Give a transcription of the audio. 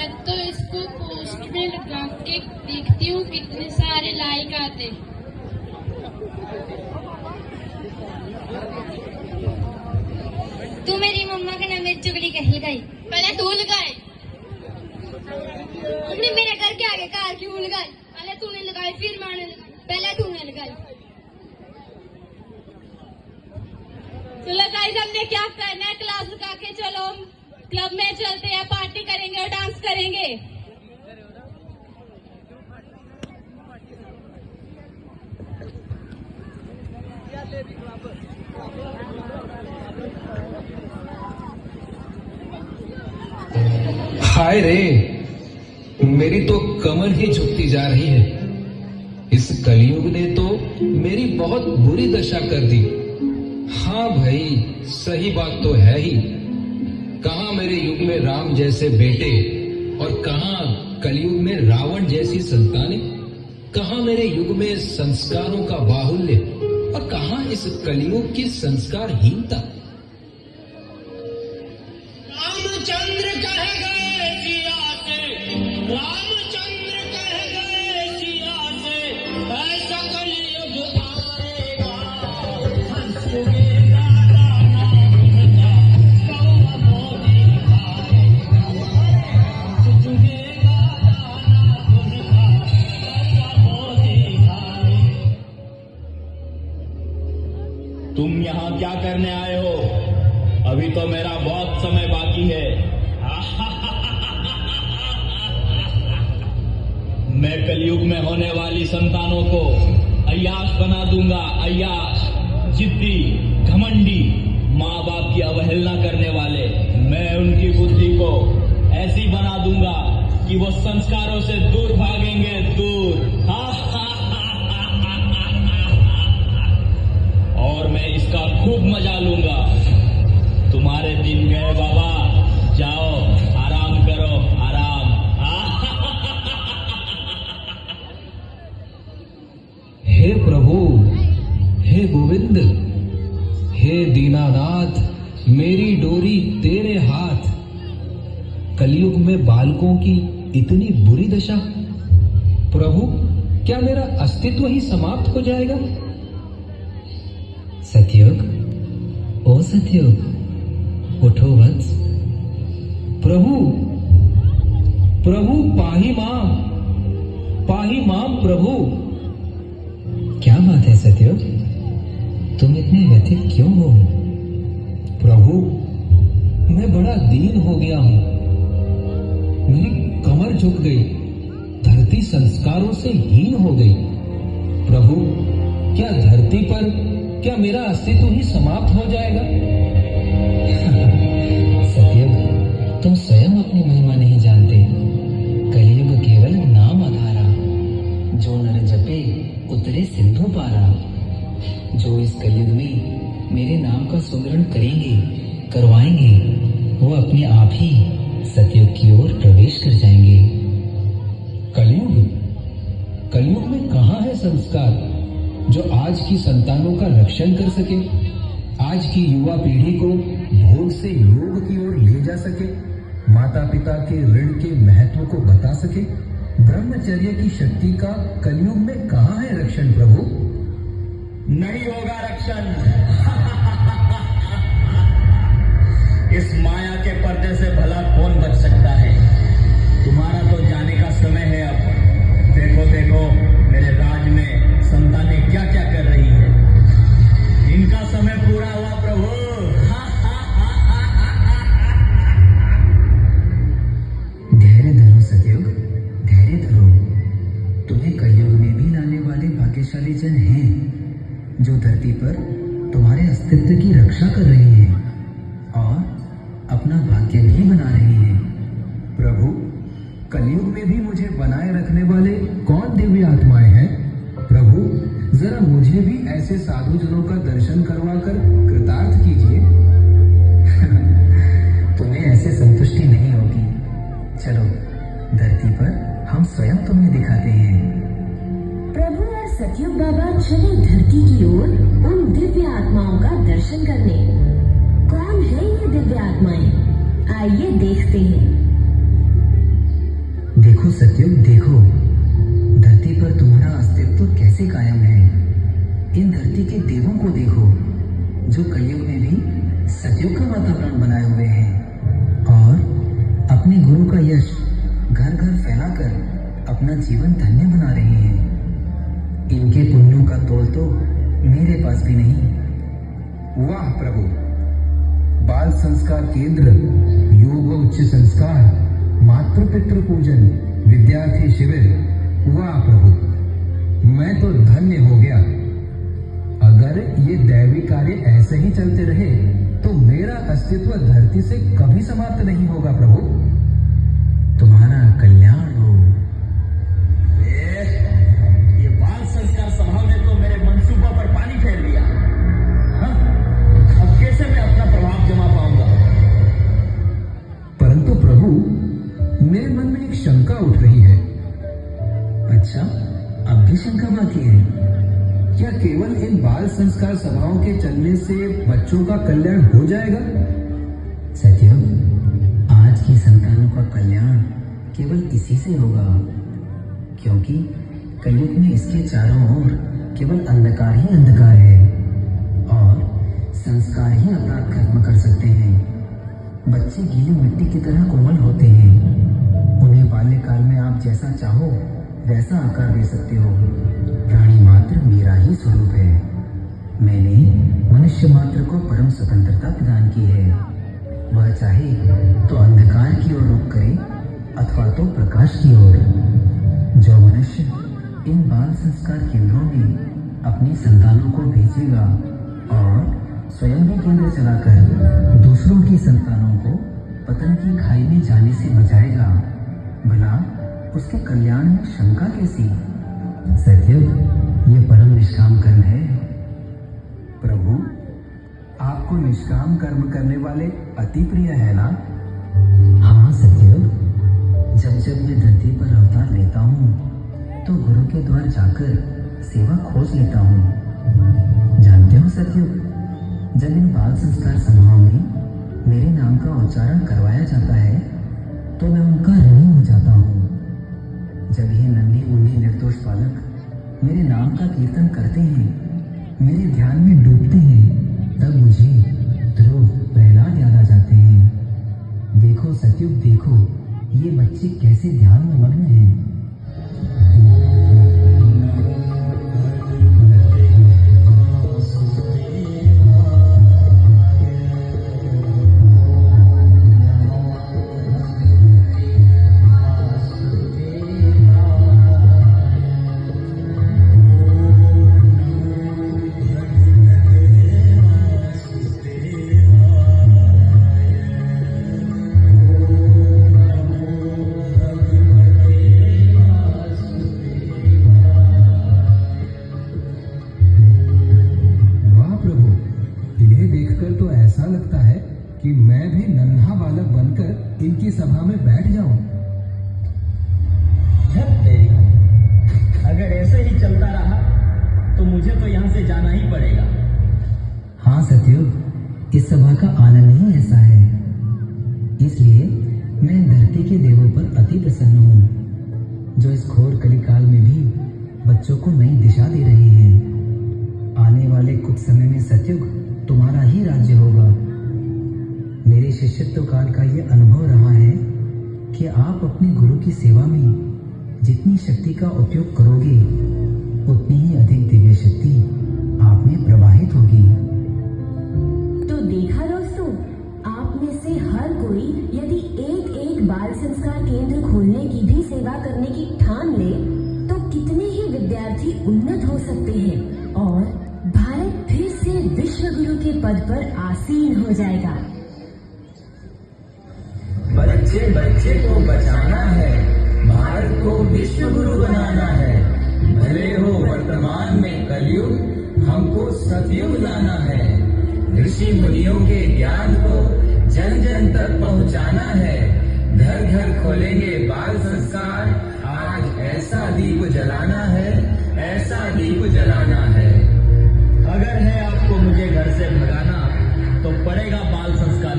मैं तो इसको पोस्ट में लगा के देखती हूँ कितने सारे लाइक आते। तू मेरी मम्मा के नाम में चुगली कहीं लगाई? पहले तू लगाए। तुमने मेरे घर के आगे कार क्यों लगाई? पहले तूने लगाई फिर मैंने लगाई। पहले तूने लगाई। चलो गाइस, हमने क्या करना है, क्लास लगा के चलो क्लब में चलते हैं, पार्टी करेंगे और डांस करेंगे। हाय रे, मेरी तो कमर ही झुकती जा रही है। इस कलयुग ने तो मेरी बहुत बुरी दशा कर दी। हाँ भाई, सही बात तो है ही। कहाँ मेरे युग में राम जैसे बेटे और कहाँ कलयुग में रावण जैसी संतानें। कहाँ मेरे युग में संस्कारों का बाहुल्य और कहाँ इस कलयुग की संस्कारहीनता। रामचंद्र कह गए सिया से, रामचंद्र कह गए सिया से, ऐसा कलयुग आएगा, हंस उगेगा दाना उगता, कौवा मोदी खाएगा, हंस उगेगा दाना उगता, कौवा मोदी खाएगा। तुम यहाँ क्या करने आए हो? अभी तो मेरा बहुत समय बाकी है। मैं कलयुग में होने वाली संतानों को अय्याश बना दूंगा। अय्याश, जिद्दी, घमंडी, माँ बाप की अवहेलना करने वाले। मैं उनकी बुद्धि को ऐसी बना दूंगा कि वो संस्कारों से दूर भागेंगे, दूर। और मैं इसका खूब मजा लूंगा। तुम्हारे दिन गए बाबा, जाओ आराम करो, आराम। हे प्रभु, हे गोविंद, हे दीनानाथ, मेरी डोरी तेरे हाथ। कलयुग में बालकों की इतनी बुरी दशा। प्रभु, क्या मेरा अस्तित्व ही समाप्त हो जाएगा? सतयुग, ओ सतयुग, उठो वत्स। प्रभु, प्रभु पाहि माम प्रभु। क्या बात है सतयुग, तुम इतने व्यथित क्यों हो? प्रभु, मैं बड़ा दीन हो गया हूं। मेरी कमर झुक गई, धरती संस्कारों से हीन हो गई। प्रभु, क्या धरती पर क्या मेरा अस्तित्व ही समाप्त हो जाएगा? सतयुग, तुम स्वयं अपनी महिमा नहीं जानते। कलयुग केवल नाम आधारा, जो नर जपे उतरे सिंधु पारा। जो इस कलयुग में मेरे नाम का सुमिरन करेंगे, करवाएंगे, वो अपने आप ही सतयुग की ओर प्रवेश कर जाएंगे। कलयुग, कलयुग में कहाँ है संस्कार जो आज की संतानों का रक्षण कर सके, आज की युवा पीढ़ी को भोग से योग की ओर ले जा सके, माता पिता के ऋण के महत्व को बता सके। ब्रह्मचर्य की शक्ति का कलयुग में कहाँ है रक्षण? प्रभु, नहीं होगा रक्षण। इस माया के पर्दे से भला कौन बच सकता है? तुम्हारा तो जाने का समय है अब। देखो देखो, मेरे राज में संतानें क्या क्या कर रही है। इनका समय पूरा हुआ प्रभु। धैर्य धरो सतयुग, धैर्य धरो। तुम्हें कलयुग में भी लाने वाले भाग्यशाली जन हैं, जो धरती पर तुम्हारे अस्तित्व की रक्षा कर रहे हैं और अपना भाग्य भी बना रहे हैं। प्रभु, कलयुग में भी मुझे बनाए रखने वाले कौन दिव्य आत्माएं हैं? प्रभु, जरा मुझे भी ऐसे साधु जनों का दर्शन करवाकर कृतार्थ कीजिए। तुम्हें ऐसे संतुष्टि नहीं होगी। चलो, धरती पर हम स्वयं तुम्हें दिखाते हैं। प्रभु और सतयुग बाबा चले धरती की ओर उन दिव्य आत्माओं का दर्शन करने। कौन है ये दिव्य आत्माएं? आइए देखते हैं। देखो सत्युग देखो, धरती पर तुम्हारा अस्तित्व कैसे कायम है। इन धरती के देवों को देखो जो कलयुग में भी सतयुग का वातावरण बनाए हुए हैं और अपने गुरु का यश घर घर फैलाकर अपना जीवन धन्य बना रहे हैं। इनके पुण्यों का तोल तो मेरे पास भी नहीं। वाह प्रभु, बाल संस्कार केंद्र, योग व उच्च संस्कार, मातृ पितृ पूजन, विद्यार्थी शिविर, वाह प्रभु, मैं तो धन्य हो गया। अगर ये दैवी कार्य ऐसे ही चलते रहे तो मेरा अस्तित्व धरती से कभी समाप्त नहीं होगा प्रभु। तुम्हारा कल्याण हो। ये बाल संस्कार सभा ने तो मेरे मंसूबा पर पानी फेर दिया। हाँ? अब कैसे मैं अपना प्रभाव जमा पाऊंगा? परंतु प्रभु, मेरे मन में एक शंका उठ रही है। अच्छा, अब भी शंका बाकी है? क्या केवल इन बाल संस्कार सभाओं के चलने से बच्चों का कल्याण हो जाएगा? सत्युग, आज की संतानों का कल्याण केवल इसी से होगा, क्योंकि कलयुग में इसके चारों ओर केवल अंधकार ही अंधकार है और संस्कार ही अपराध खत्म कर सकते हैं। बच्चे गीली मिट्टी की तरह कोमल होते हैं। उन्हें बाल्यकाल में आप जैसा चाहो वैसा आकार दे सकते हो। प्राणी मात्र मेरा ही स्वरूप है। मैंने मनुष्य मात्र को परम स्वतंत्रता प्रदान की है। वह चाहे तो अंधकार की ओर रुख करे अथवा तो प्रकाश की ओर। जो मनुष्य इन बाल संस्कार केंद्रों में अपनी संतानों को भेजेगा और स्वयं भी केंद्र चलाकर दूसरों की संतानों को पतन की खाई में जाने से बचाएगा, भला उसके कल्याण में शंका कैसी? सत्युग, ये परम निष्काम कर्म है। प्रभु, आपको निष्काम कर्म करने वाले अति प्रिय है ना? हाँ सत्युग, जब जब मैं धरती पर अवतार लेता हूँ तो गुरु के द्वार जाकर सेवा खोज लेता हूँ। जानते हो सत्युग, जब इन बाल संस्कार सभाओं में मेरे नाम का उच्चारण करवाया जाता है तो मैं उनका ऋणी हो जाता हूँ। जब ये नन्हे मुन्ने निर्दोष बालक मेरे नाम का कीर्तन करते हैं, मेरे ध्यान में डूबते हैं, तब मुझे ध्रुव प्रहलाद याद आ जाते हैं। देखो सत्युग देखो, ये बच्चे कैसे ध्यान में मग्न हैं। कि मैं भी नन्हा बालक बनकर इनकी सभा में बैठ जाऊं। अगर ऐसे ही चलता रहा तो मुझे तो यहाँ से जाना ही पड़ेगा। हाँ सत्युग, इस सभा का आनंद ही ऐसा है। इसलिए मैं धरती के देवों पर अति प्रसन्न हूँ, जो इस घोर कलिकाल में भी बच्चों को नई दिशा दे रहे हैं। आने वाले कुछ समय में सत्युग तुम्हारा ही राज्य होगा। मेरे शिष्यत्व काल का ये अनुभव रहा है कि आप अपने गुरु की सेवा में जितनी शक्ति का उपयोग करोगे, उतनी ही अधिक दिव्य शक्ति आप में प्रवाहित होगी। तो देखा दोस्तों, आप में से हर कोई यदि एक एक बाल संस्कार केंद्र खोलने की भी सेवा करने की ठान ले तो कितने ही विद्यार्थी उन्नत हो सकते हैं और भारत फिर से विश्व गुरु के पद पर आसीन हो जाएगा। बच्चे बच्चे को बचाना है, भारत को विश्व गुरु बनाना है। भले हो वर्तमान में कलयुग, हमको सतयुग लाना है। ऋषि मुनियों के ज्ञान को जन जन तक पहुंचाना है। घर घर खोलेंगे बाल संस्कार, आज ऐसा दीप जलाना है, ऐसा दीप जलाना है। अगर है आपको मुझे घर से भगाना तो पड़ेगा बाल संस्कार